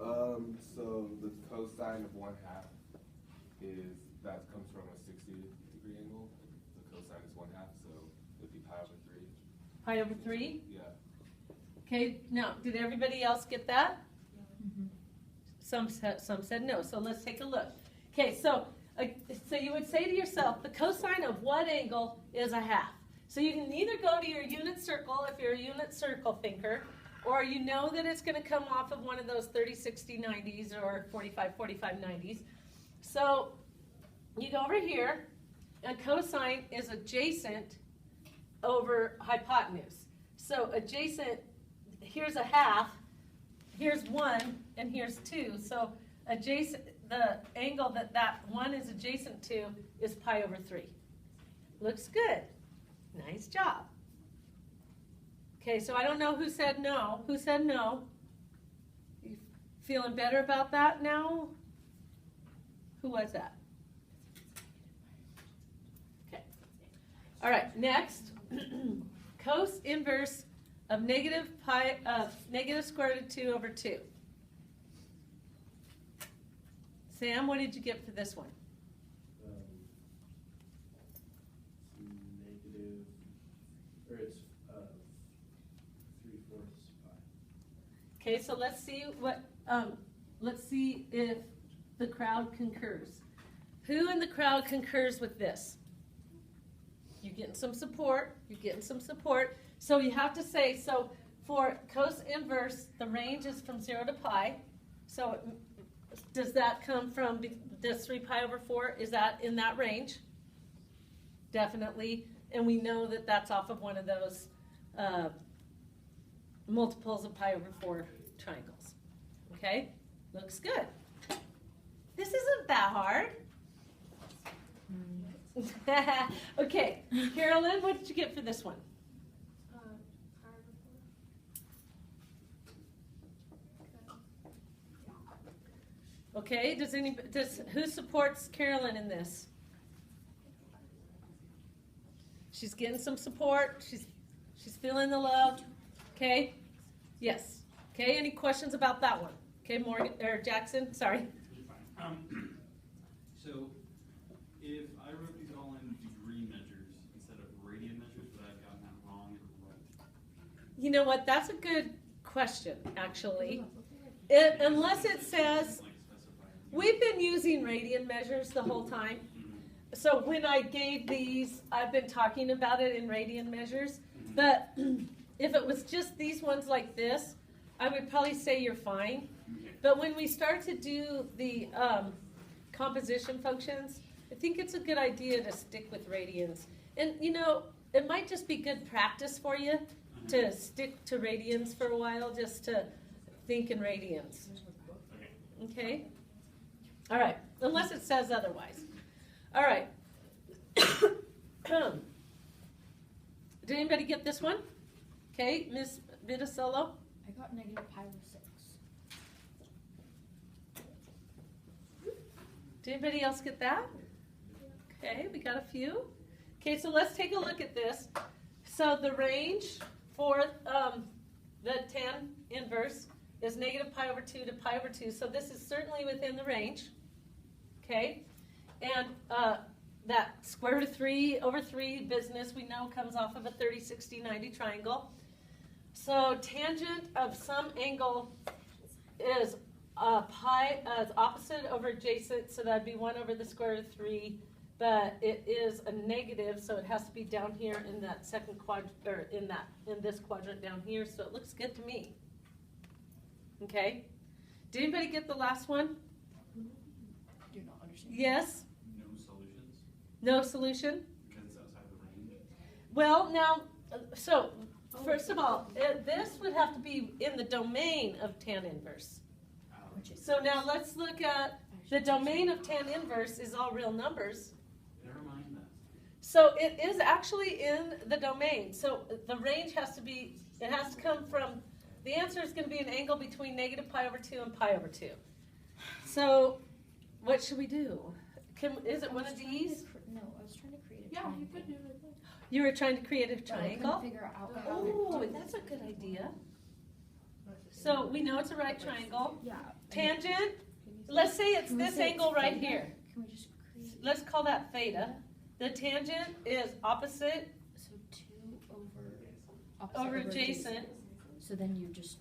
So the cosine of 1/2 is, that comes from a 60-degree angle. The cosine is 1/2, so it'd be pi over 3. Pi over 3? Yeah. Okay, now, did everybody else get that? Mm-hmm. Some said no, so let's take a look. Okay, so you would say to yourself, the cosine of what angle is 1/2? So you can either go to your unit circle, if you're a unit circle thinker, or you know that it's going to come off of one of those 30, 60, 90s, or 45, 45, 90s. So you go over here, and cosine is adjacent over hypotenuse. So adjacent, here's 1/2, here's 1, and here's 2. So adjacent, the angle that 1 is adjacent to is pi over 3. Looks good. Nice job. Okay, so I don't know who said no. Who said no? You feeling better about that now? Who was that? Okay. All right, next. Cos inverse of negative square root of 2 over 2. Sam, what did you get for this one? Negative, or it's 3/4 pi. Okay, so let's see if the crowd concurs. Who in the crowd concurs with this? You're getting some support. You're getting some support. So you have to say, so for cos inverse, the range is from 0 to pi. So does that come from this 3 pi over 4? Is that in that range? Definitely. And we know that that's off of one of those multiples of pi over 4 triangles. Okay? Looks good. This isn't that hard. Okay, Carolyn, what did you get for this one? Okay, who supports Carolyn in this? She's getting some support. She's feeling the love. Okay? Yes. Okay, any questions about that one? Okay, Morgan or Jackson, sorry. So if I wrote these all in degree measures instead of radian measures, would I have gotten that wrong or right? You know what? That's a good question, actually. Unless it says, we've been using radian measures the whole time. So when I gave these, I've been talking about it in radian measures. But if it was just these ones like this, I would probably say you're fine. But when we start to do the composition functions, I think it's a good idea to stick with radians. And you know, it might just be good practice for you to stick to radians for a while, just to think in radians. Okay? All right, unless it says otherwise. All right. Did anybody get this one? Okay, Ms. Viticello? I got negative pi over 6. Did anybody else get that? Okay, we got a few. Okay, so let's take a look at this. So the range for the tan inverse is negative pi over 2 to pi over 2. So this is certainly within the range. Okay, and that square root of 3 over 3 business we know comes off of a 30, 60, 90 triangle. So tangent of some angle is pi as opposite over adjacent, so that'd be 1 over the square root of 3, but it is a negative, so it has to be down here in that second quadrant, or in this quadrant down here, so it looks good to me. Okay? Did anybody get the last one? Do not understand. Yes? No solutions? No solution? Because it's outside the range? Well, now, so, first of all, this would have to be in the domain of tan inverse. So now let's look at the domain of tan inverse is all real numbers. Never mind that. So it is actually in the domain. So the range has to be, it has to come from, the answer is going to be an angle between negative pi over 2 and pi over 2. So what should we do? Is it one of these? No, I was trying to create a Yeah, triangle. you could do it. You were trying to create a But I triangle? couldn't figure out how Oh, to do that's a good idea. So we know it's a right triangle. Yeah. Tangent, let's say it's Can we this say angle it's right theta? here. Can we just create? Let's call that theta. The tangent is opposite So 2 opposite over adjacent. So then you just,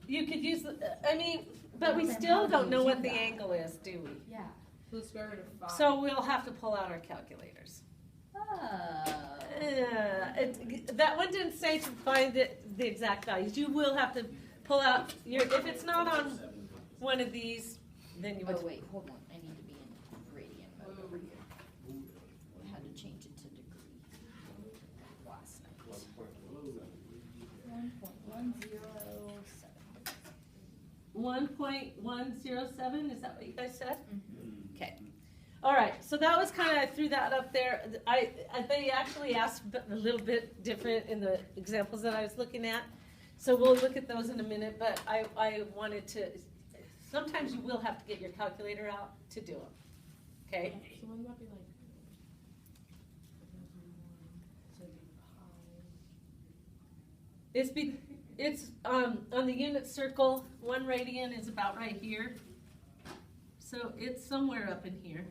You could use, I mean, but we Then still how do don't you know do what the that? angle is, do we? yeah. So the square root of 5. So we'll have to pull out our calculators. That one didn't say to find the exact values. You will have to pull out your, if it's not on one of these, then you would. Oh, wait, hold on. I need to be in gradient mode over here. I had to change it to degree last night. 1.107. 1.107, is that what you guys said? Mhm. Okay. All right, so that was kind of, I threw that up there. They actually asked a little bit different in the examples that I was looking at. So we'll look at those in a minute, but I wanted to, sometimes you will have to get your calculator out to do them. Okay? So wouldn't that be like? So it'd be It's on the unit circle, 1 radian is about right here. So it's somewhere up in here.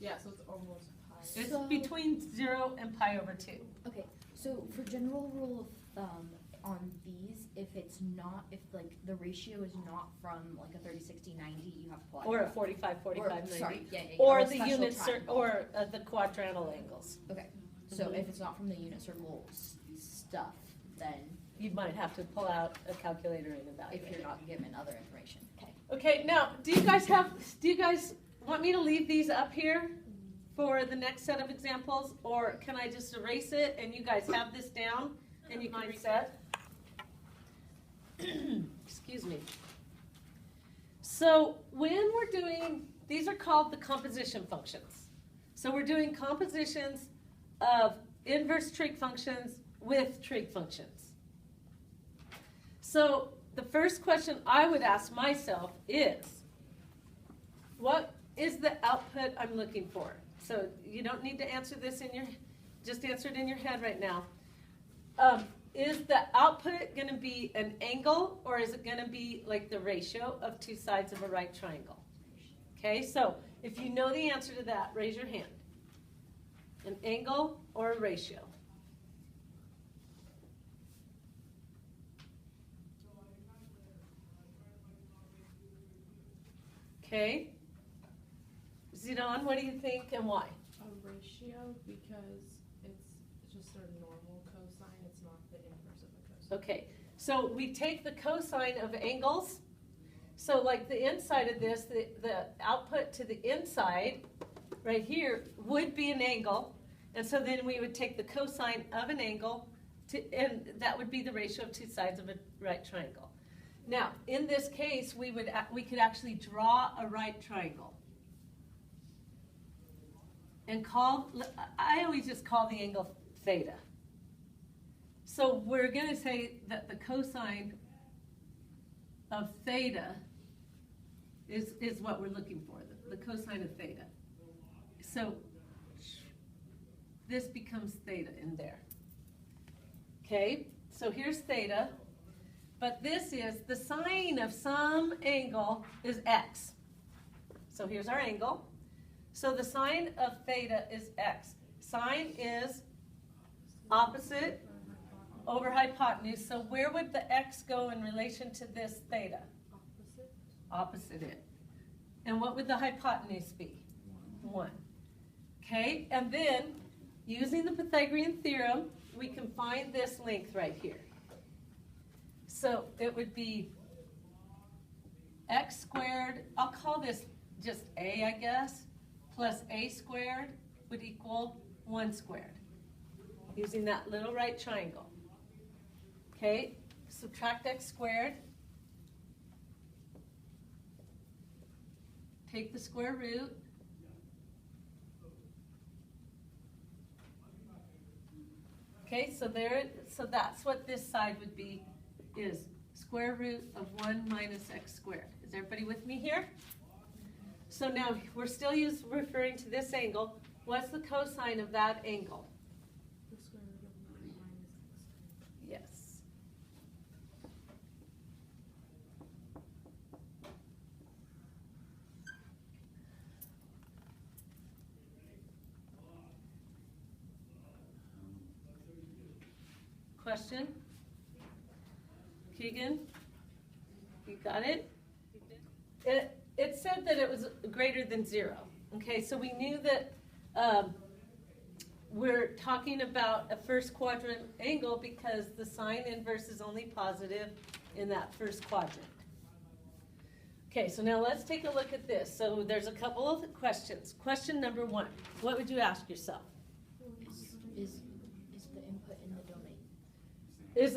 yeah, so it's almost pi. It's So- between 0 and pi over 2. Okay, so for general rule of thumb on these, if it's not, if like the ratio is not from like a 30, 60, 90, you have to apply. Or a 45, 45, 90. Sorry, yeah, yeah, yeah. Or a the special unit triangle. or the quadrantal angles. Okay, so Mhm. if it's not from the unit circle stuff, then You might have to pull out a calculator and evaluate. if you're not given other information, okay. Okay, now, do you guys want me to leave these up here for the next set of examples? Or can I just erase it and you guys have this down and you can reset? Excuse me. So when we're doing, these are called the composition functions. So we're doing compositions of inverse trig functions with trig functions. So the first question I would ask myself is, what is the output I'm looking for? So you don't need to answer this just answer it in your head right now. Is the output going to be an angle, or is it going to be like the ratio of 2 sides of a right triangle? Okay, so if you know the answer to that, raise your hand. An angle or a ratio? Okay. Zidane, what do you think and why? A ratio because it's just a normal cosine, it's not the inverse of a cosine. Okay, so we take the cosine of angles. So like the inside of this, the output to the inside right here would be an angle. And so then we would take the cosine of an angle and that would be the ratio of 2 sides of a right triangle. Now, in this case, we could actually draw a right triangle. And I always just call the angle theta. So we're going to say that the cosine of theta is what we're looking for, the cosine of theta. So this becomes theta in there. Okay, so here's theta, but this is the sine of some angle is x. So here's our angle. So the sine of theta is x. Sine is opposite over hypotenuse. So where would the x go in relation to this theta? Opposite? Opposite it. And what would the hypotenuse be? 1. Okay, and then using the Pythagorean theorem, we can find this length right here. So it would be x squared, I'll call this just a, I guess, plus a squared would equal 1 squared, using that little right triangle. Okay, subtract x squared, take the square root, okay, so that's what this side would be, is square root of 1 minus x squared. Is everybody with me here? So now we're still referring to this angle. What's the cosine of that angle? The square root of 1 minus x. Yes. question? Keegan? You got it? It said that it was greater than 0. Okay, so we knew that we're talking about a first quadrant angle because the sine inverse is only positive in that first quadrant. Okay, so now let's take a look at this. So there's a couple of questions. Question number 1, what would you ask yourself? Is the input in the domain?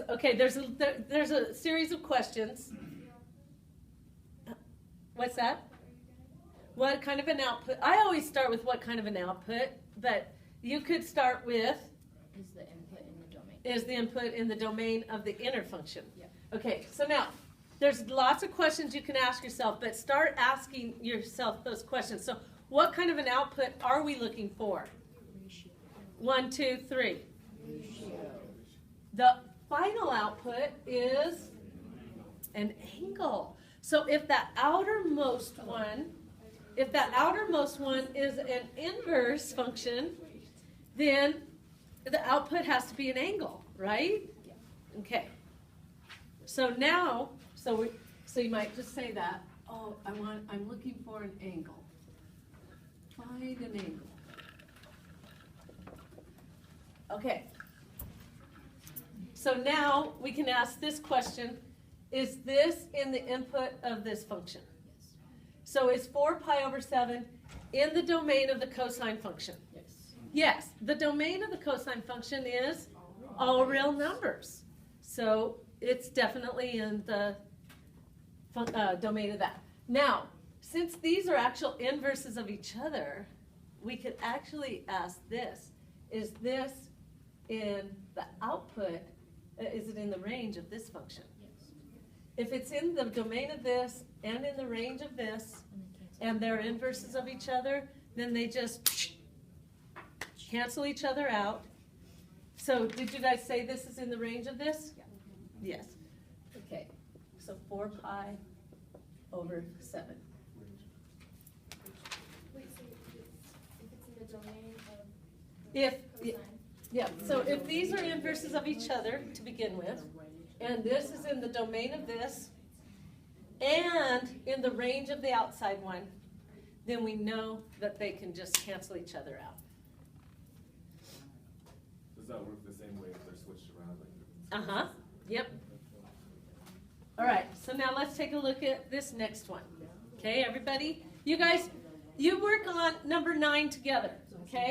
Okay, there's a series of questions. What's that? What kind of an output? I always start with what kind of an output, but you could start with Is the input in the domain? is the input in the domain of the inner function. Yeah. Okay, so now there's lots of questions you can ask yourself, but start asking yourself those questions. So what kind of an output are we looking for? Ratio. 1, 2, 3. Ratio. The final output is an angle. So if that outermost one is an inverse function, then the output has to be an angle, right? Yeah. Okay. So now, so you might just say that, oh, I'm looking for an angle. Find an angle. Okay. So now we can ask this question, is this in the input of this function? Yes. So is 4 pi over 7 in the domain of the cosine function? Yes. Yes, the domain of the cosine function is all real numbers. So it's definitely in the domain of that. Now, since these are actual inverses of each other, we could actually ask this, is this in the output, is it in the range of this function? Yes. If it's in the domain of this and in the range of this, and they're inverses of each other, then they just cancel each other out. So did you guys say this is in the range of this? Yeah. Yes. Okay, so 4 pi over 7. Wait, so if it's in the domain of If, cosine? yeah, so if these are inverses of each other to begin with, and this is in the domain of this, and in the range of the outside one, then we know that they can just cancel each other out. Does that work the same way if they're switched around? Uh-huh, yep. All right, so now let's take a look at this next one. Okay, everybody? You guys, you work on number 9 together, okay?